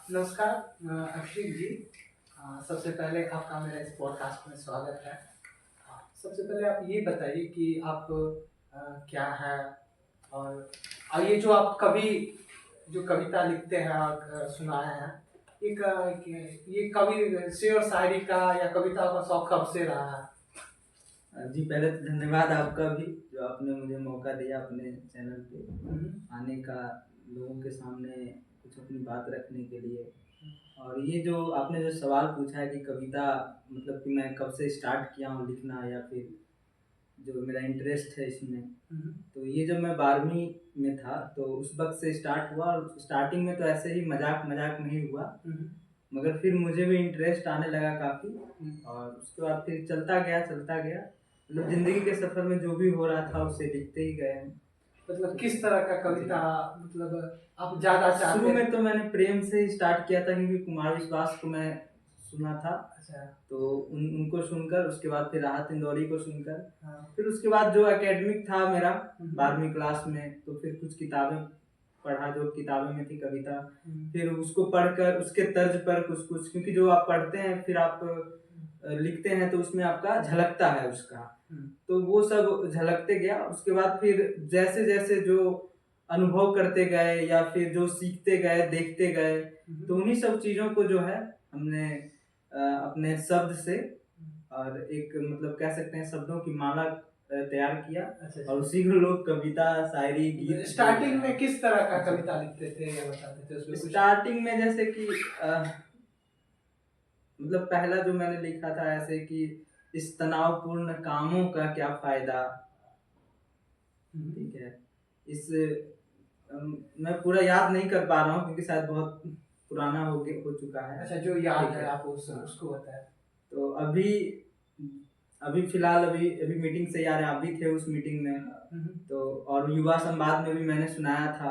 नमस्कार अभिषेक जी। सबसे पहले आपका मेरा इस पॉडकास्ट में स्वागत है। सबसे पहले आप ये बताइए कि आप क्या है और ये जो आप कवि जो कविता लिखते हैं और सुनाए हैं, ये कवि शेर शायरी का या कविता का शौक कब से रहा है? जी पहले तो धन्यवाद आपका भी, जो आपने मुझे मौका दिया अपने चैनल पे आने का, लोगों के सामने कुछ अपनी बात रखने के लिए। और ये जो आपने जो सवाल पूछा है कि कविता मतलब कि मैं कब से स्टार्ट किया हूँ लिखना, या फिर जो मेरा इंटरेस्ट है इसमें, तो ये जब मैं 12वीं में था तो उस वक्त से स्टार्ट हुआ। और स्टार्टिंग में तो ऐसे ही मजाक मजाक में ही हुआ, मगर फिर मुझे भी इंटरेस्ट आने लगा काफ़ी। और उसके बाद फिर चलता गया, मतलब ज़िंदगी के सफ़र में जो भी हो रहा था उसे लिखते ही गए हम। मतलब किस तरह का कविता मतलब आप ज्यादा चाहते शुरू हैं? में तो मैंने प्रेम से ही स्टार्ट किया था, क्योंकि कुमार विश्वास को मैं सुना था। अच्छा। तो उनको सुनकर, उसके बाद फिर राहत इंदौरी को सुनकर, हाँ। फिर उसके बाद जो एकेडमिक था मेरा 12वीं क्लास में, तो फिर कुछ किताबें पढ़ा, जो किताबें में थी कविता, फिर उसको पढ़कर उसके तर्ज पर कुछ कुछ, क्योंकि जो आप पढ़ते हैं फिर आप लिखते हैं तो उसमें आपका झलकता है उसका, तो वो सब झलकते गया। उसके बाद फिर जैसे जैसे जो अनुभव करते गए या फिर जो सीखते गए, देखते गए, तो उन्हीं सब चीज़ों को जो है हमने अपने शब्द से और एक मतलब कह सकते हैं शब्दों की माला तैयार किया। अच्छा। और उसी को लोग कविता, शायरी, गीत। स्टार्टिंग में किस तरह का कविता लिखते थे या बताते थे उसमें? स्टार्टिंग में जैसे कि मतलब पहला जो मैंने लिखा था ऐसे कि इस तनावपूर्ण कामों का क्या फायदा, ठीक है। इस मैं पूरा याद नहीं कर पा रहा हूँ क्योंकि शायद बहुत पुराना हो चुका है। अच्छा, जो याद है आप उसको बताएं। तो अभी फिलहाल अभी मीटिंग से यार आप भी थे उस मीटिंग में, तो और युवा संवाद में भी मैंने सुनाया था।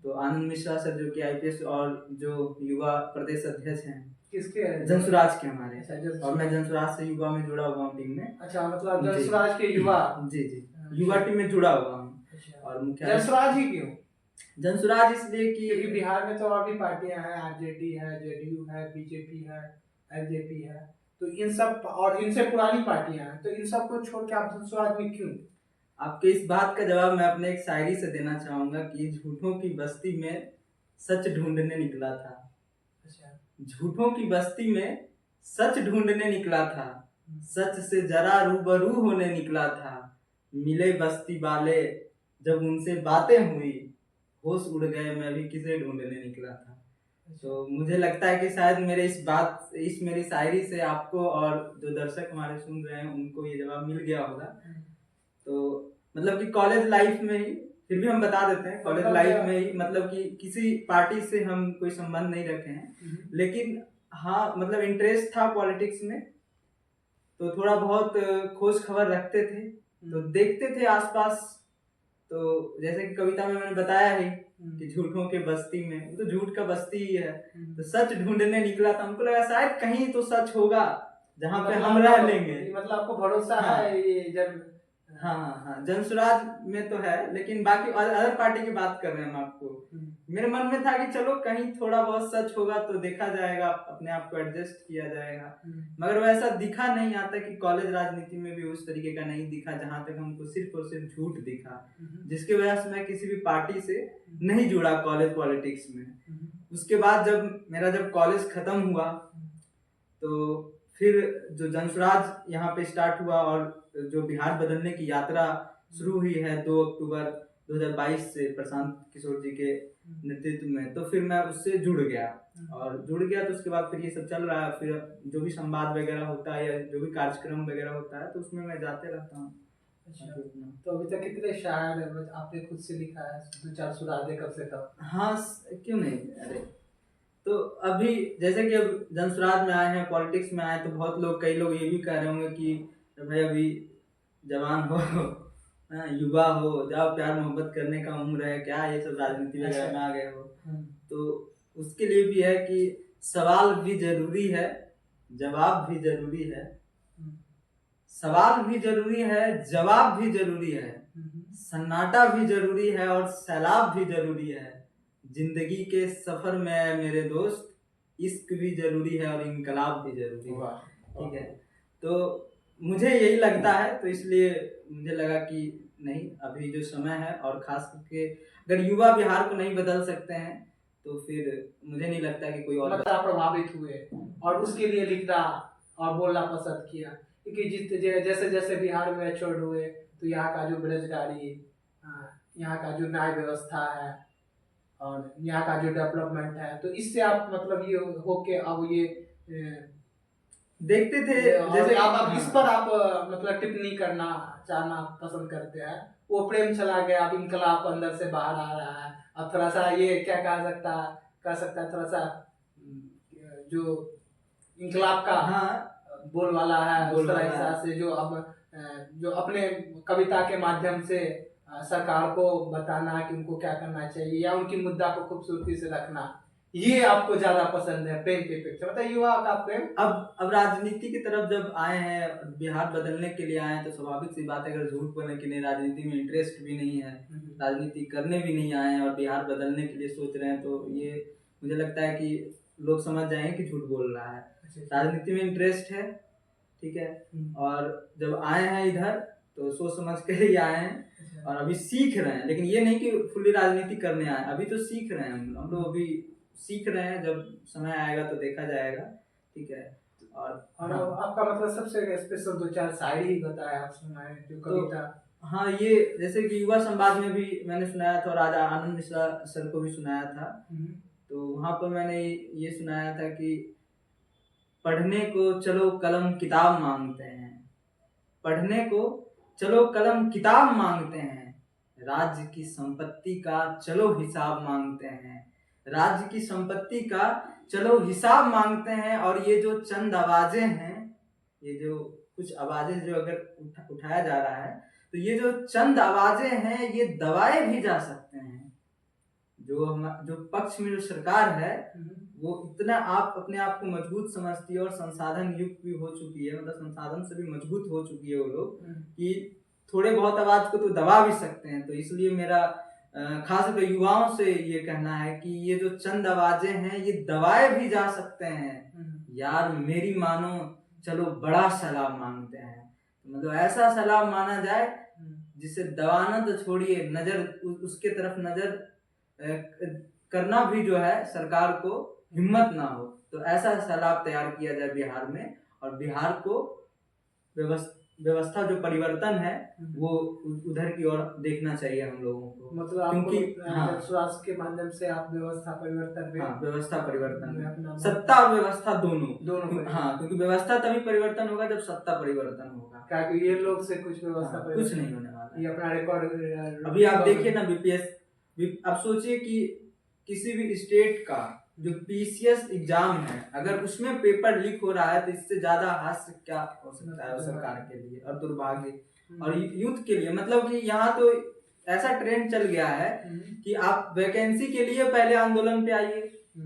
तो आनंद मिश्रा सर जो कि आईपीएस और जो युवा प्रदेश अध्यक्ष हैं, किसके? जनसुराज के हमारे। अच्छा, और मैं जनसुराज से युवा में जुड़ा हुआ हूँ टीम में। अच्छा, मतलब जनसुराज के युवा। जी जी, युवा टीम में जुड़ा हुआ हूँ। और मुख्य जनसुराज ही क्यों? जनसुराज इसलिए क्योंकि बिहार में तो और भी पार्टियां हैं, आरजेडी है, जेडीयू है, बीजेपी है, एलजेपी है, तो इन सब और इनसे पुरानी पार्टियां हैं, तो इन सब को छोड़ के आप जनसुराज में क्यों? आपके इस बात का जवाब मैं अपने एक शायरी से देना चाहूंगा कि झूठों की बस्ती में सच ढूंढने निकला था। अच्छा। झूठों की बस्ती में सच ढूंढने निकला था, सच से जरा रूबरू होने निकला था। मिले बस्ती वाले जब उनसे बातें हुई, होश उड़ गए, मैं भी किसे ढूंढने निकला था। तो मुझे लगता है कि शायद इस मेरी शायरी से आपको और जो दर्शक हमारे सुन रहे हैं उनको ये जवाब मिल गया होगा। तो मतलब कि कॉलेज लाइफ में ही, फिर भी हम बता देते हैं, कॉलेज लाइफ में ही मतलब कि किसी पार्टी से हम कोई संबंध नहीं रखे हैं, लेकिन हाँ मतलब इंटरेस्ट था पॉलिटिक्स में, तो थोड़ा बहुत खोज खबर रखते थे, तो देखते थे आसपास। तो जैसे कि कविता में मैंने बताया है कि झूठों के बस्ती में, तो झूठ का बस्ती ही है, तो सच ढूंढने निकला था। हमको लगा शायद कहीं तो सच होगा जहाँ पे हम रह लेंगे। मतलब आपको भरोसा है ये जब? हाँ, जनसुराज में तो है, लेकिन बाकी अदर पार्टी की बात कर रहे हैं हम आपको। मेरे मन में था कि चलो कहीं थोड़ा बहुत सच होगा तो देखा जाएगा, अपने आप को एडजस्ट किया जाएगा। मगर वैसा दिखा नहीं आता कि कॉलेज राजनीति में भी उस तरीके का नहीं दिखा, जहां तक हमको सिर्फ और सिर्फ झूठ दिखा, जिसकी वजह से मैं किसी भी पार्टी से नहीं जुड़ा कॉलेज पॉलिटिक्स में। उसके बाद जब कॉलेज खत्म हुआ तो फिर जो जनसुराज यहाँ पे स्टार्ट हुआ और जो बिहार बदलने की यात्रा शुरू हुई है 2 अक्टूबर 2022 से प्रशांत किशोर जी के नेतृत्व में, तो फिर मैं उससे जुड़ गया। और जुड़ गया तो उसके बाद फिर ये सब चल रहा है, फिर जो भी संवाद वगैरह होता है या जो भी कार्यक्रम वगैरह होता है तो उसमें मैं जाते रहता हूँ। अच्छा, तो अभी तक कितने शायर आपने खुद से लिखा है? 2-4 सुना दे कब से कब? हाँ, क्यों नहीं। अरे तो अभी जैसे कि अब जनसुराज में आए हैं, पॉलिटिक्स में आए, तो बहुत लोग, कई लोग ये भी कह रहे होंगे कि भाई अभी जवान हो, युवा हो, जाओ प्यार मोहब्बत करने का उम्र है, क्या ये सब राजनीति वगैरह में आ गए हो। तो उसके लिए भी है कि सवाल भी जरूरी है, जवाब भी जरूरी है। सवाल भी जरूरी है, जवाब भी जरूरी है, सन्नाटा भी जरूरी है और सैलाब भी जरूरी है। जिंदगी के सफर में मेरे दोस्त इश्क भी जरूरी है और इनकलाब भी जरूरी है। वाह, ठीक है, तो मुझे यही लगता है, तो इसलिए मुझे लगा कि नहीं, अभी जो समय है, और खास करके अगर युवा बिहार को नहीं बदल सकते हैं तो फिर मुझे नहीं लगता कि कोई और मतलब प्रभावित हुए और उसके लिए लिखना और बोलना पसंद किया, क्योंकि जैसे जैसे बिहार में मैच्योर्ड हुए तो यहाँ का जो बेरोजगारी, यहाँ का जो न्याय व्यवस्था है और यहाँ का जो डेवलपमेंट है, तो इससे आप मतलब ये होके अब ये देखते थे। जैसे आप हाँ, इस पर आप मतलब टिप्पणी करना चाहना पसंद करते हैं, वो प्रेम चला गया, अब इनकलाब अंदर से बाहर आ रहा है, अब थोड़ा सा ये क्या कह सकता है, थोड़ा सा जो इनकलाब का हाँ, बोलवाला है, उस तरह बोलवाला हिसाब से जो अब जो अपने कविता के माध्यम से सरकार को बताना कि उनको क्या करना चाहिए या उनकी मुद्दा को खूबसूरती से रखना, ये आपको ज्यादा पसंद है प्रेम के अपेक्षा, मतलब युवा का प्रेम। अब राजनीति की तरफ जब आए हैं, बिहार बदलने के लिए आए हैं, तो स्वाभाविक सी बात है, अगर झूठ बोलने के लिए राजनीति में इंटरेस्ट भी नहीं है, राजनीति करने भी नहीं आए हैं और बिहार बदलने के लिए सोच रहे हैं, तो ये मुझे लगता है कि लोग समझ जाएंगे कि झूठ बोल रहा है। राजनीति में इंटरेस्ट है, ठीक है, और जब आए हैं इधर तो सोच समझ कर ही आए हैं और अभी सीख रहे हैं, लेकिन ये नहीं कि फुल्ली राजनीति करने आए, अभी तो सीख रहे हैं हम लोग, अभी सीख रहे हैं, जब समय आएगा तो देखा जाएगा। ठीक है, और हाँ। आपका मतलब सबसे स्पेशल दो चार शायरी ही बताया आप सुनाए जो कविता। तो हाँ, ये जैसे कि युवा संवाद में भी मैंने सुनाया था और आज आनंद मिश्रा सर को भी सुनाया था, तो वहाँ पर मैंने ये सुनाया था कि पढ़ने को चलो कलम किताब मांगते हैं, पढ़ने को चलो कलम किताब मांगते हैं, राज्य की संपत्ति का चलो हिसाब मांगते हैं, राज्य की संपत्ति का चलो हिसाब मांगते हैं, और ये जो चंद आवाजें हैं, ये जो कुछ आवाजें जो अगर उठाया जा रहा है, तो ये जो चंद आवाजें हैं ये दबाए भी जा सकते हैं। जो पक्ष में जो सरकार है वो इतना अपने आप को मजबूत समझती है और संसाधन युक्त भी हो चुकी है, मतलब संसाधन से भी मजबूत हो चुकी है वो लोग, कि थोड़े बहुत आवाज को तो दबा भी सकते हैं। तो इसलिए मेरा खासकर युवाओं से ये कहना है कि ये जो चंद आवाजें हैं ये दबाए भी जा सकते हैं, यार मेरी मानो चलो बड़ा सलाम मांगते हैं, मतलब ऐसा सलाम माना जाए जिसे दबाना तो छोड़िए, नजर उसके तरफ नजर करना भी जो है सरकार को हिम्मत ना हो, तो ऐसा सलाब तैयार किया जाए बिहार में, और बिहार को व्यवस्था जो परिवर्तन है वो उधर की ओर देखना चाहिए हम लोगों को, मतलब क्योंकि स्वास्थ्य के माध्यम से आप व्यवस्था परिवर्तन, व्यवस्था परिवर्तन, सत्ता और व्यवस्था दोनों हाँ, क्योंकि व्यवस्था तभी परिवर्तन होगा जब सत्ता परिवर्तन होगा, क्योंकि ये लोग से कुछ व्यवस्था कुछ नहीं होने वाला, ये अपना रिकॉर्ड। अभी आप देखिए ना बीपीएस, आप सोचिए कि किसी भी स्टेट का जो पीसीएस एग्जाम है, अगर उसमें पेपर लीक हो रहा है तो इससे ज्यादा हास्य क्या हो सकता है सरकार के लिए और दुर्भाग्य और यूथ के लिए। मतलब कि यहाँ तो ऐसा ट्रेंड चल गया है कि आप वैकेंसी के लिए पहले आंदोलन पे आइए,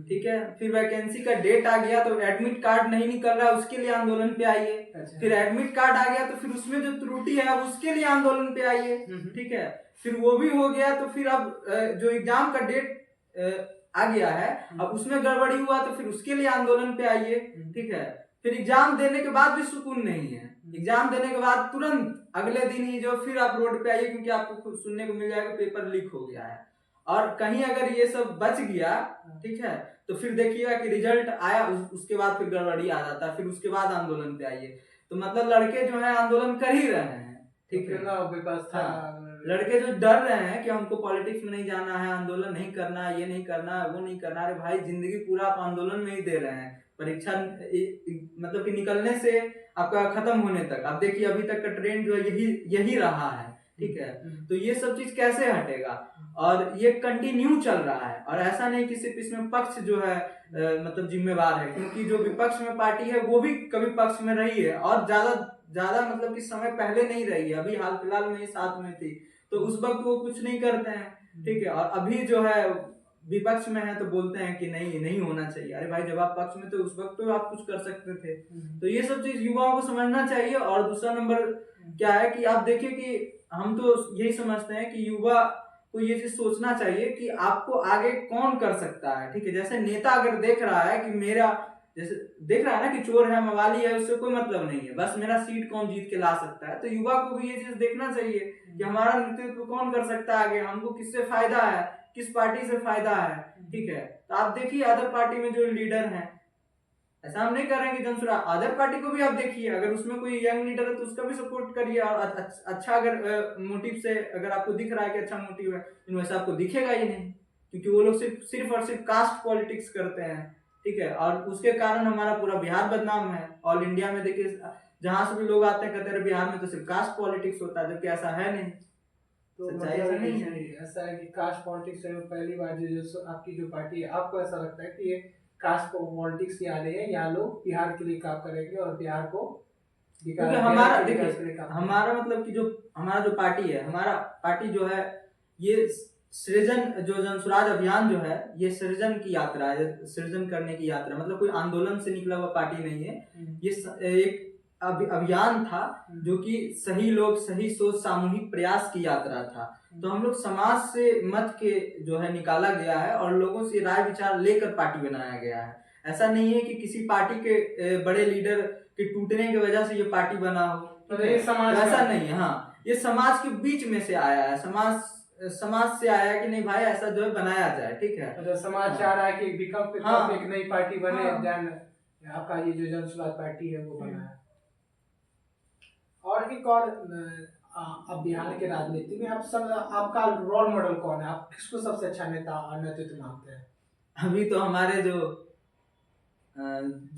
ठीक है, फिर वैकेंसी का डेट आ गया तो एडमिट कार्ड नहीं निकल रहा उसके लिए आंदोलन पे आइए, फिर एडमिट कार्ड आ गया तो फिर उसमें जो त्रुटि है अब उसके लिए आंदोलन पे आइए, ठीक है, फिर वो भी हो गया तो फिर अब जो एग्जाम का डेट आ गया है अब उसमें गड़बड़ी हुआ तो फिर उसके लिए आंदोलन पे आइए, ठीक है, फिर एग्जाम देने के बाद भी सुकून नहीं है, एग्जाम देने के बाद तुरंत अगले दिन ही जो फिर आप रोड पे आइए क्योंकि आपको सुनने को मिल जाएगा पेपर लीक हो गया है, और कहीं अगर ये सब बच गया, ठीक है, तो फिर देखिएगा कि रिजल्ट आया उसके बाद फिर गड़बड़ी आ जाता है, फिर उसके बाद आंदोलन पे आइए, तो मतलब लड़के जो है आंदोलन कर ही रहे हैं, ठीक है, व्यवस्था लड़के जो डर रहे हैं कि हमको पॉलिटिक्स में नहीं जाना है, आंदोलन नहीं करना, ये नहीं करना, वो नहीं करना, अरे भाई जिंदगी पूरा आप आंदोलन में ही दे रहे हैं, परीक्षा मतलब कि निकलने से आपका खत्म होने तक, आप देखिए अभी तक का ट्रेंड जो है यही रहा है, ठीक है, तो ये सब चीज कैसे हटेगा, और ये कंटिन्यू चल रहा है, और ऐसा नहीं कि सिर्फ इसमें पक्ष जो है मतलब जिम्मेवार है, क्योंकि जो विपक्ष में पार्टी है वो भी कभी पक्ष में रही है और ज्यादा मतलब कि समय पहले नहीं रही है, अभी हाल फिलहाल में ही साथ में थी, तो उस वक्त वो कुछ नहीं करते हैं, ठीक है, और अभी जो है विपक्ष में है तो बोलते हैं कि नहीं होना चाहिए, अरे भाई जब आप पक्ष में थे उस वक्त तो आप कुछ कर सकते थे, तो ये सब चीज युवाओं को समझना चाहिए। और दूसरा नंबर क्या है कि आप देखिए कि हम तो यही समझते हैं कि युवा को ये चीज सोचना चाहिए कि आपको आगे कौन कर सकता है, ठीक है। जैसे नेता अगर देख रहा है कि मेरा, जैसे देख रहा है ना कि चोर है, मवाली है, उससे कोई मतलब नहीं है, बस मेरा सीट कौन जीत के ला सकता है, तो युवा को भी ये चीज देखना चाहिए कि हमारा नेतृत्व कौन कर सकता है आगे, हमको किससे फायदा है, किस पार्टी से फायदा है, ठीक है। तो आप देखिए अदर पार्टी में जो लीडर हैं, ऐसा हम नहीं कर रहे हैं कि जनसुराज, अदर पार्टी को भी आप देखिए, अगर उसमें कोई यंग लीडर है तो उसका भी सपोर्ट करिए, और अच्छा अगर मोटिव से अगर आपको दिख रहा है कि अच्छा मोटिव है, तो वैसा आपको दिखेगा ही नहीं, क्योंकि वो लोग सिर्फ और सिर्फ कास्ट पॉलिटिक्स करते हैं, ठीक है। और उसके कारण हमारा पूरा बिहार बदनाम है। ऑल इंडिया में देखिए जहां से भी लोग आते हैं कहते हैं बिहार में तो सिर्फ कास्ट पॉलिटिक्स होता है, जबकि ऐसा है नहीं। तो सच्चाई मतलब ऐसा नहीं है। ऐसा है कि कास्ट पॉलिटिक्स है, पहली बार जो आपकी जो पार्टी है, आपको ऐसा लगता है कि ये कास्ट पॉलिटिक्स की आ रही है, यहाँ लोग बिहार के लिए काम करेंगे और बिहार को क्योंकि हमारा देखिए हमारा मतलब कि जो हमारा जो पार्टी है, हमारा पार्टी जो है ये सृजन, जो जनसुराज अभियान जो है ये सृजन की यात्रा है, सृजन करने की यात्रा, मतलब कोई आंदोलन से निकला हुआ पार्टी नहीं है। ये एक अभियान था जो कि सही लोग सही सोच सामूहिक प्रयास की यात्रा था। तो हम लोग समाज से मत के जो है निकाला गया है और लोगों से राय विचार लेकर पार्टी बनाया गया है। ऐसा नहीं है कि किसी पार्टी के बड़े लीडर के टूटने की वजह से ये पार्टी बना हो, तो ये समाज ऐसा नहीं है। हाँ, ये समाज के बीच में से आया है, समाज से आया कि नहीं भाई ऐसा जो है बनाया जाए, ठीक है। मतलब समाज चाह रहा है कि विकल्प के तौर पे एक नई पार्टी बने, देन आपका ये जो जनसुराज पार्टी है वो बना है। और एक और अब बिहार के राजनीति में आप सब, आपका रोल मॉडल कौन है, आप किसको सबसे अच्छा नेता और नेतृत्व मानते हैं? अभी तो हमारे जो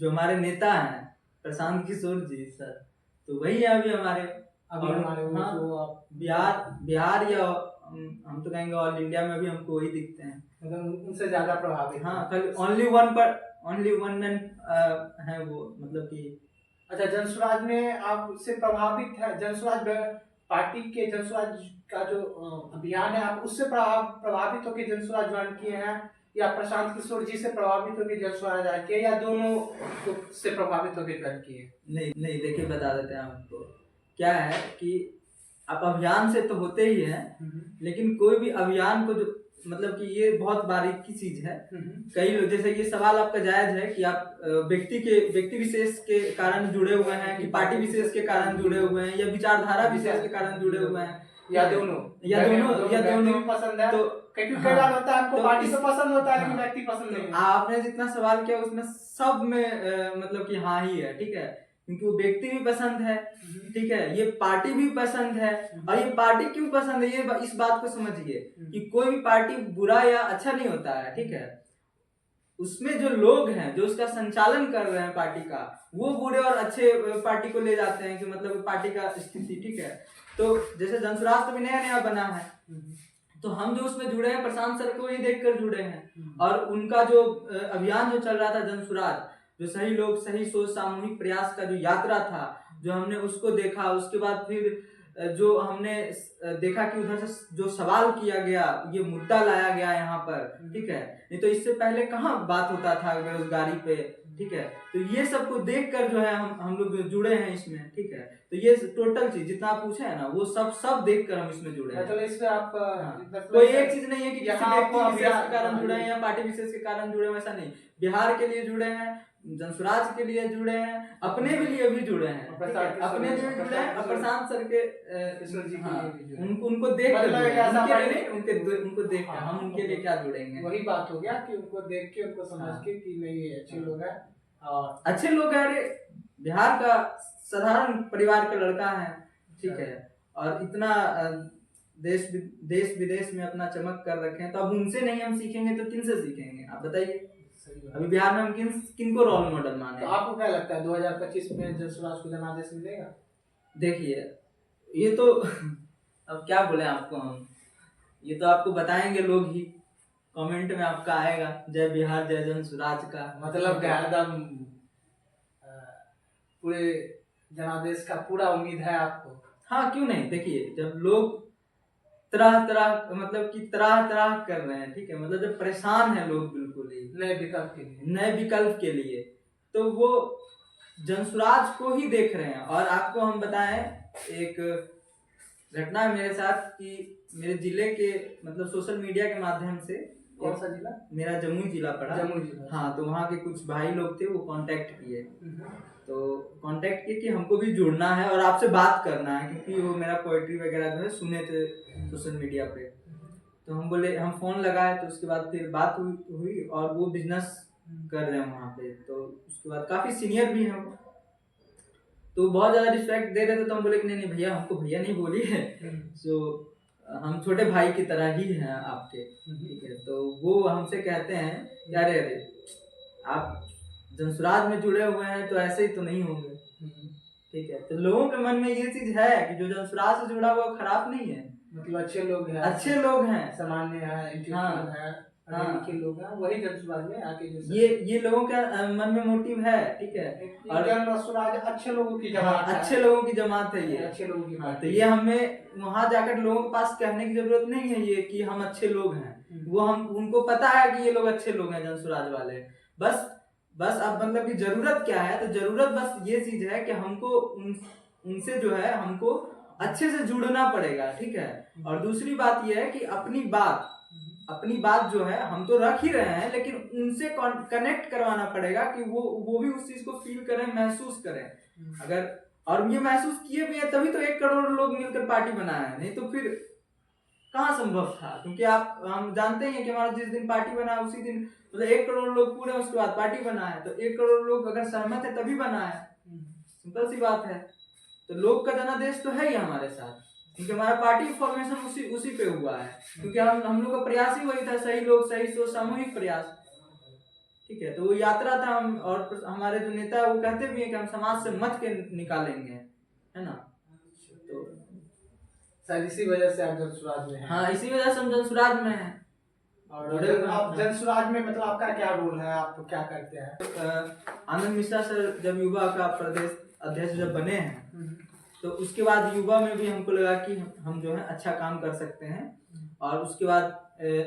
हमारे नेता हैं प्रशांत किशोर जी सर, तो वही है अभी हमारे बिहार या हम तो कहेंगे ऑल इंडिया में भी हमको वही दिखते हैं, मतलब उनसे ज्यादा प्रभावित। हाँ, खाली ओनली वन मैन है वो, मतलब कि अच्छा, जनसुराज में आप उससे प्रभावित है, जनसुराज पार्टी के जनसुराज का जो अभियान है, आप उससे प्रभावित होकर जनसुराज ज्वाइन किए हैं, या प्रशांत किशोर जी से प्रभावित होकर जनसुराज ज्वाइन किए, या दोनों से प्रभावित होकर ज्वाइन किए? नहीं, देखिए बता देते हैं आपको। क्या है कि आप अभियान से तो होते ही हैं, लेकिन कोई भी अभियान को जो मतलब कि ये बहुत बारीकी चीज है। कई लोग, जैसे ये सवाल आपका जायज है कि आप व्यक्ति विशेष के कारण जुड़े हुए हैं कि पार्टी विशेष के कारण जुड़े हुए हैं या विचारधारा विशेष के कारण जुड़े हुए हैं, या दोनों पसंद है। तो कई बार होता है आपको पार्टी तो पसंद होता है लेकिन व्यक्ति पसंद नहीं है। आपने जितना सवाल किया उसमें सब में मतलब कि हाँ ही है, ठीक है, क्योंकि वो व्यक्ति भी पसंद है, ठीक है, ये पार्टी भी पसंद है। और ये पार्टी क्यों पसंद है, ये इस बात को समझिए कि कोई भी पार्टी बुरा या अच्छा नहीं होता है, ठीक है, उसमें जो लोग हैं जो उसका संचालन कर रहे हैं पार्टी का, वो बुरे और अच्छे पार्टी को ले जाते हैं कि मतलब पार्टी का स्थिति, ठीक है। तो जैसे जनसुराज तो भी नया नया बना है, तो हम जो उसमें जुड़े हैं प्रशांत सर को ही देखकर जुड़े हैं, और उनका जो अभियान जो चल रहा था जनसुराज, जो सही लोग सही सोच सामूहिक प्रयास का जो यात्रा था, जो हमने उसको देखा, उसके बाद फिर जो हमने देखा कि उधर से जो सवाल किया गया, ये मुद्दा लाया गया यहाँ पर, ठीक है, नहीं तो इससे पहले कहाँ बात होता था बेरोजगारी पे, ठीक है। तो ये सब को देख कर जो है हम लोग जुड़े हैं इसमें, ठीक है। तो ये टोटल चीज जितना आप पूछे है ना, वो सब देख कर हम इसमें जुड़े हैं। मतलब इसमें आप कोई एक चीज नहीं है कि किसी व्यक्ति विशेष के कारण जुड़े हैं या पार्टी विशेष के कारण जुड़े हैं, ऐसा नहीं। बिहार के लिए जुड़े हैं, जनसुराज के लिए जुड़े हैं, अपने भी लिए भी जुड़े हैं, अपने लिए भी जुड़े हैं, और प्रशांत सर के उनको देख कर उनको देख कर हम उनके लिए क्या जुड़ेंगे। वही बात हो गया कि उनको देख के उनको समझ के कि नहीं ये अच्छे लोग हैं, और अच्छे लोग हैं, अरे बिहार का साधारण परिवार का लड़का है, ठीक है, और इतना देश विदेश में अपना चमक कर रखे हैं, तो अब उनसे नहीं हम सीखेंगे तो किन से सीखेंगे, आप बताइए। अभी बिहार में हम किनको रोल मॉडल माने? तो आपको क्या लगता है 2025 में जनसुराज को जनादेश मिलेगा? देखिए ये तो अब क्या बोले आपको हम, ये तो आपको बताएंगे लोग ही, कमेंट में आपका आएगा जय बिहार जय जनसुराज का, मतलब एकदम पूरे जनादेश का पूरा उम्मीद है आपको? हाँ, क्यों नहीं। देखिए जब लोग तरह तरह कर रहे हैं, ठीक है, मतलब जब परेशान है लोग बिल्कुल ही नए विकल्प के लिए, तो वो जनसुराज को ही देख रहे हैं। और आपको हम बताएं, एक घटना मेरे साथ कि मेरे जिले के मतलब सोशल मीडिया के माध्यम से। कौन सा जिला? मेरा जमुई जिला पड़ा। जमुई जिला। हाँ, तो वहाँ के कुछ भाई लोग थे, वो कांटेक्ट किए। तो कांटेक्ट किए कि हमको भी जुड़ना है और आपसे बात करना है, क्योंकि वो मेरा पोएट्री वगैरह जो है सुने थे सोशल मीडिया पे। तो हम बोले, हम फ़ोन लगाए, तो उसके बाद फिर बात हुई और वो बिजनेस कर रहे हैं वहाँ पे। तो उसके बाद काफ़ी सीनियर भी हैं वो, तो बहुत ज़्यादा रिस्पेक्ट दे रहे थे। तो हम बोले कि नहीं नहीं भैया, हमको भैया नहीं बोलिए, तो हम छोटे भाई की तरह ही हैं आपके, ठीक है। तो वो हमसे कहते हैं कि अरे अरे, आप जनसुराज में जुड़े हुए हैं तो ऐसे ही तो नहीं होंगे, ठीक है। तो लोगों के मन में ये चीज है कि जो जनसुराज से जुड़ा हुआ खराब नहीं है, मतलब अच्छे लोग हैं, अच्छे लोग हैं, सामान्य है, इंटेलेक्चुअल है, पढ़े लिखे लोग हैं, वही जनसुराज में आके जो ये लोगों के मन में मोटिव है, ठीक है। और जनसुराज अच्छे लोगों की जमात है, अच्छे लोगों की जमात है ये, अच्छे लोगों की। हाँ, तो ये हमें वहां जाकर लोगों के पास कहने की जरूरत नहीं है ये कि हम अच्छे लोग हैं। वो हम उनको पता है कि ये लोग अच्छे लोग हैं जनसुराज वाले। बस अब मतलब कि जरूरत क्या है, तो जरूरत बस ये चीज है कि हमको उनसे जो है हमको अच्छे से जुड़ना पड़ेगा, ठीक है। और दूसरी बात ये है कि अपनी बात जो है हम तो रख ही रहे हैं, लेकिन उनसे कनेक्ट करवाना पड़ेगा कि वो भी उस चीज को फील करें, महसूस करें। अगर और ये महसूस किए भी है तभी तो 1 करोड़ लोग मिलकर पार्टी बनाए हैं, नहीं तो फिर कहाँ संभव था। क्योंकि हम जानते हैं कि हमारा जिस दिन पार्टी बना उसी दिन मतलब 1 करोड़ लोग पूरे, उसके बाद पार्टी बना है। तो 1 करोड़ लोग अगर सहमत है तभी बना है, सिंपल सी बात है। तो लोग का जनादेश तो है ही हमारे साथ, क्योंकि हमारा पार्टी फॉर्मेशन उसी पे हुआ है। क्योंकि हम लोग का प्रयास ही वही था, सही लोग सही सोच, सामूहिक प्रयास, ठीक है। तो वो यात्रा था, हम और हमारे जो नेता है वो कहते भी हैं कि हम समाज से मत के निकालेंगे, है ना। तो शायद इसी वजह से आप जनसुराज में हैं। हाँ, इसी वजह से हम जनसुराज में हैं। और आप जनसुराज में मतलब आपका क्या रोल है, आप क्या करते हैं? आनंद मिश्रा सर जब युवा का प्रदेश अध्यक्ष जब बने हैं, तो उसके बाद युवा में भी हमको लगा कि हम जो है अच्छा काम कर सकते हैं। और उसके बाद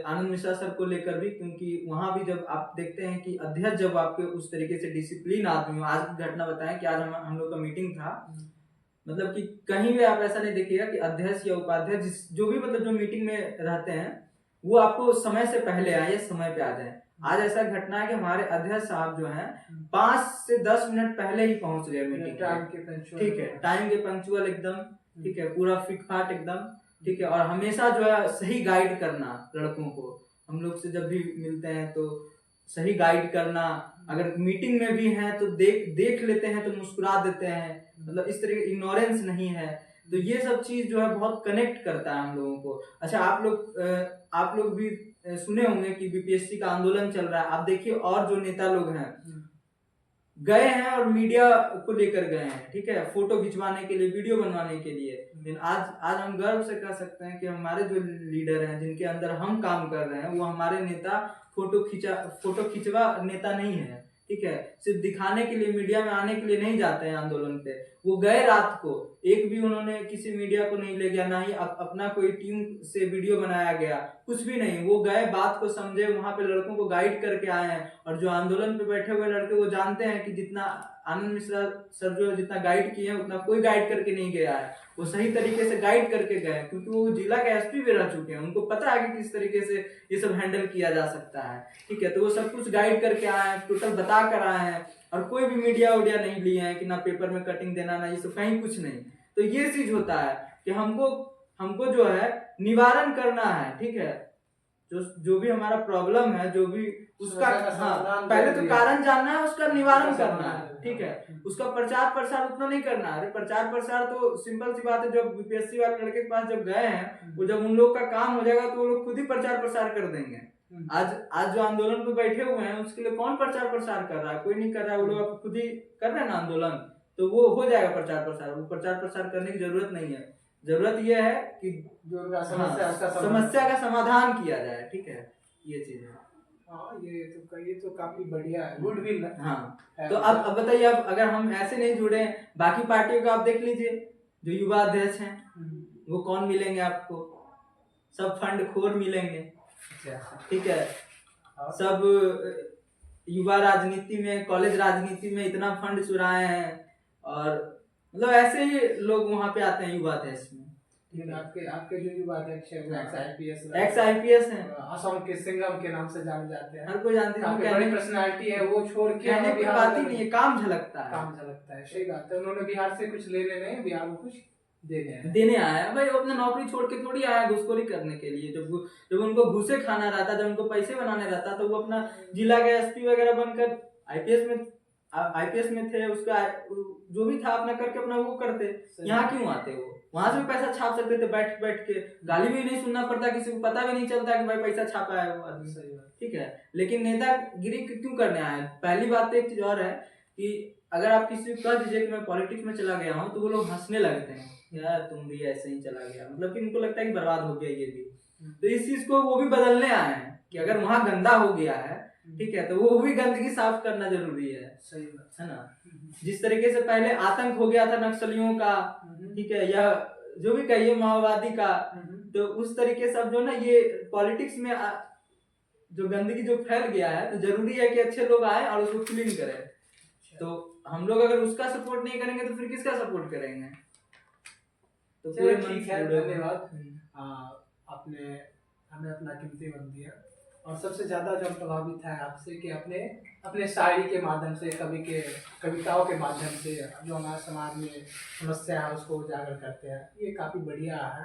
आनंद मिश्रा सर को लेकर भी, क्योंकि वहाँ भी जब आप देखते हैं कि अध्यक्ष जब आपके उस तरीके से डिसिप्लिन आदमी हो, आज की घटना बताएं कि आज हम लोग का मीटिंग था, मतलब कि कहीं भी आप ऐसा नहीं देखिएगा कि अध्यक्ष या उपाध्यक्ष जो भी मतलब जो मीटिंग में रहते हैं वो आपको समय से पहले आए या समय पे आ जाए। आज ऐसा घटना है कि हमारे अध्यक्ष साहब जो हैं 5 से 10 मिनट पहले ही पहुंच गए मीटिंग में, ठीक है, टाइम के पंक्चुअल एकदम, ठीक है, पूरा फिट फाट एकदम, ठीक है। और हमेशा जो है सही गाइड करना लड़कों को, हम लोग से जब भी मिलते हैं तो सही गाइड करना। अगर मीटिंग में भी हैं तो देख लेते हैं तो मुस्कुरा देते हैं, मतलब इस तरह की इग्नोरेंस नहीं है। तो ये सब चीज जो है बहुत कनेक्ट करता है हम लोगों को। अच्छा, आप लोग भी सुने होंगे कि बीपीएससी का आंदोलन चल रहा है। आप देखिए और जो नेता लोग हैं गए हैं और मीडिया को लेकर गए हैं, ठीक है, फोटो खिंचवाने के लिए, वीडियो बनवाने के लिए। लेकिन आज हम गर्व से कह सकते हैं कि हमारे जो लीडर हैं जिनके अंदर हम काम कर रहे हैं वो हमारे नेता फोटो खिंचवा नेता नहीं है, ठीक है। सिर्फ दिखाने के लिए, मीडिया में आने के लिए नहीं जाते हैं आंदोलन पे। वो गए रात को, एक भी उन्होंने किसी मीडिया को नहीं ले गया, ना ही अपना कोई टीम से वीडियो बनाया गया, कुछ भी नहीं। वो गए, बात को समझे, वहां पे लड़कों को गाइड करके आए हैं। और जो आंदोलन पे बैठे हुए लड़के वो जानते हैं कि जितना आनंद मिश्रा सर जो जितना गाइड किए हैं उतना कोई गाइड करके नहीं गया है। वो सही तरीके से गाइड करके गए, क्योंकि वो जिला के एसपी भी रह चुके हैं, उनको पता है कि किस तरीके से ये सब हैंडल किया जा सकता है, ठीक है। तो वो सब कुछ गाइड करके आए हैं, टोटल बता कर आए हैं। और कोई भी मीडिया उडिया नहीं लिए हैं कि ना पेपर में कटिंग देना, ना ये सब, कहीं कुछ नहीं। तो ये चीज होता है कि हमको जो है निवारण करना है, ठीक है। जो भी हमारा प्रॉब्लम है, जो भी उसका, हाँ, पहले तो कारण जानना है, उसका निवारण करना है, ठीक है। उसका प्रचार प्रसार उतना नहीं करना है। अरे प्रचार प्रसार तो सिंपल सी बात है, जब बीपीएससी वाले लड़के के पास जब गए हैं, वो जब उन लोग का काम हो जाएगा तो वो लोग खुद ही प्रचार प्रसार कर देंगे। आज जो आंदोलन पे बैठे हुए हैं उसके लिए कौन प्रचार प्रसार कर रहा है? कोई नहीं कर रहा है। वो लोग खुद ही कर रहे हैं ना आंदोलन, तो वो हो जाएगा प्रचार प्रसार। वो प्रचार प्रसार करने की जरूरत नहीं है। जरूरत यह है कि जो समस्या का समाधान किया जाए, ठीक है, ये चीज है। हाँ, ये तो काफी बढ़िया है, गुडविल है। हाँ, तो अब बताइए, अब अगर हम ऐसे नहीं जुड़े, बाकी पार्टियों को आप देख लीजिए, जो युवा अध्यक्ष हैं वो कौन मिलेंगे आपको? सब फंड खोर मिलेंगे, ठीक है। सब युवा राजनीति में, कॉलेज राजनीति में इतना फंड चुराए हैं, और मतलब ऐसे ही लोग वहां पे आते हैं युवा अध्यक्ष में, लेकिन आपके आपके जो युवा अध्यक्ष है वो हाँ। एक्स आईपीएस एक्स आईपीएस हैं, असम के सिंघम के नाम से जाने जाते हैं, हर कोई जानते हैं, काफी बड़ी पर्सनालिटी है, वो छोड़ के कहने की बिहार बात ही में नहीं है, काम झलकता है, काम झलकता है। सही बात है, उन्होंने बिहार से कुछ लेने नहीं, बिहार में कुछ देने हैं। देने आया है भाई, वो अपना नौकरी छोड़ के थोड़ी आया घूसखोरी करने के लिए। जब उनको घूसे खाना रहता, जब उनको पैसे बनाने रहता, तो वो अपना जिला के एसपी वगैरह बनकर आईपीएस में थे, उसका जो भी था अपना करके अपना वो करते। यहाँ क्यों आते वो? वहां से भी पैसा छाप सकते थे बैठ बैठ के, गाली भी नहीं सुनना पड़ता, किसी को पता भी नहीं चलता कि भाई पैसा छापा है वो आदमी। सही बात। ठीक है, लेकिन नेतागिरी क्यों करने आए? पहली बात तो एक चीज और है कि अगर आप किसी को कह दीजिए कि मैं पॉलिटिक्स में चला गया हूँ, तो वो लोग हंसने लगते हैं, यार तुम भी ऐसे ही चला गया, मतलब कि उनको लगता है कि बर्बाद हो गया ये भी। तो इस चीज को वो भी बदलने आए हैं कि अगर वहां गंदा हो गया है, ठीक है, तो वो भी गंदगी साफ करना जरूरी है। सही बात है ना? जिस तरीके से पहले आतंक हो गया था नक्सलियों का, ठीक है, या जो भी कहिए माओवादी का, तो उस तरीके से अब जो ना ये पॉलिटिक्स में जो गंदगी जो फैल गया है, तो जरूरी है कि अच्छे लोग आए और उसको क्लीन करें। तो हम लोग अगर उसका सपोर्ट नहीं करेंगे तो फिर किसका सपोर्ट करेंगे? तो चलिए ठीक है, धन्यवाद। आपने हमें अपना कीमती वक्त दिया, और सबसे ज़्यादा जो प्रभावित है आपसे कि अपने अपने शायरी के माध्यम से, कविताओं के माध्यम से जो हमारे समाज में समस्या है उसको उजागर करते हैं, ये काफ़ी बढ़िया है।